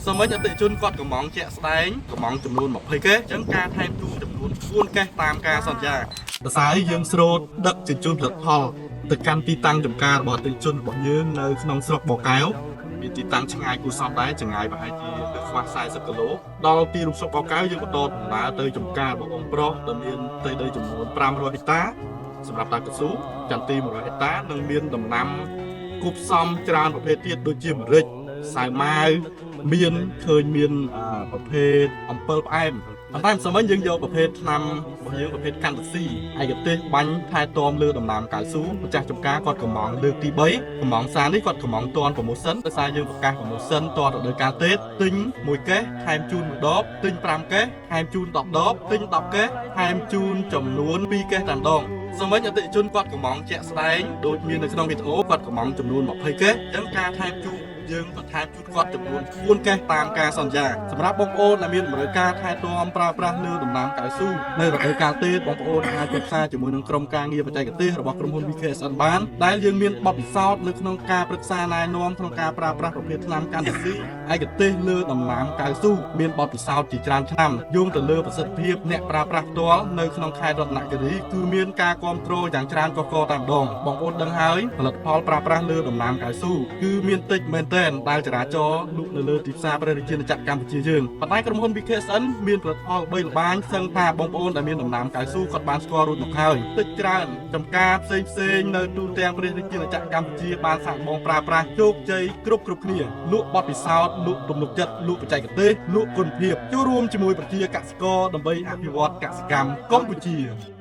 สมัยจะติจุนกอดกับมองแจะแสดงกับมองจำนวน20เกจังการแทนจูจำนวน4เกตามการสัญญาภาษายังสโลดดักจุนผลิตพอตึกการตีตังจำการบอติจุนบอกยืนในขนมสลบบอกแก้วมีตีตังช่างไงกูซ้อมได้จังไงแบบไอ้ที่เดือดฟ้าใส่สกโลดอลตีลูกศพบอกแก้วยังกระโดดมาเตยจำการบอกองค์โปรดำเนินเตยเดยจำนวน500เฮกตาร์สำหรับตากระสูจันตี100เฮกตาร์นังเมียนดำน้ำกุบซ้อมจานประเภทที่โดยจิมริกสายไม้เมียนเคยเมียนประเภทอัมเปิลไอมอันนั้นสมัยยังโยประเภทนำยังประเภทกันตัดซี่ไอกระเตะบังทายตอมเลือดำน้ำกายสูงประจักษ์จำการกอดกระหม่อมเลือดตีใบกระหม่อมซานี่กอดกระหม่อมตอนของโมซันแต่สายยังประกาศของโมซันตอนโดยการเตะติ้งมวยแก่ไฮมจูนดอบติ้ง5แก่ไฮมจูนตอบดอบติ้ง10แก่ไฮมจูนจำนวน2แก่ตามดองสมัยจะติจุนกอดกระหม่อมแจะแสดงโดยมีในขนมวิดีโอกอดกระหม่อมจำนวน20แก่จังการไฮมจูนយើងបន្ថែមជូតគាត់ចំនួន4កេសតាមការសន្យាសម្រាប់បងប្អូនដែលមានតម្រូវការថែទាំប្រើប្រាស់លើដំណាំកៅស៊ូនៅរដូវកាលទេបងប្អូនអាចពិភាក្សាជាមួយនឹងក្រុមការងារបច្ចេកទេសរបស់ក្រុមហ៊ុន VKSN បានដែលយើងមានបទពិសោធន៍នៅក្នុងការប្រឹក្សាណែនាំក្នុងការប្រើប្រាស់ប្រភេទថ្នាំកាន់តែស៊ីឯកទេសលើដំណាំកៅស៊ូមានបទពិសោធន៍ជាច្រើនឆ្នាំយោងទៅលើប្រសិទ្ធភាពអ្នកប្រើប្រាស់ផ្ទាល់នៅក្នុងខេត្តរតនគិរីគឺមានការគ្រប់គ្រងយ៉ាងច្រើនកកកតែម្ដងបងប្អូនដឹងហើយផលិតផលប្រើប្រាស់លើដំណាំកៅស៊ូគឺមានតិចមែនទែនដែលចរាចរណ៍លក់នៅលើទីផ្សារប្រជាជាតិកម្ពុជាយើងប៉ុន្តែក្រុមហ៊ុន VKSN មានផលិតផល3ល្បាញសឹងថាបងប្អូនដែលមានដំណាំកៅស៊ូគាត់បានស្គាល់រួចមកហើយតិចច្រើនចំការផ្សេងនៅទូទាំងប្រទេសជាតិកម្ពុជាបានសាកបងប្រើប្រាស់ជោគជ័យគ្រប់គ្នាលក់បទពិសោធន៍លក់ទំនុកចិត្តលក់បច្ចេកទេសលក់គុណភាពចូលរួមជាមួយប្រជាកសិករដើម្បីអភិវឌ្ឍកសិកម្មកម្ពុជា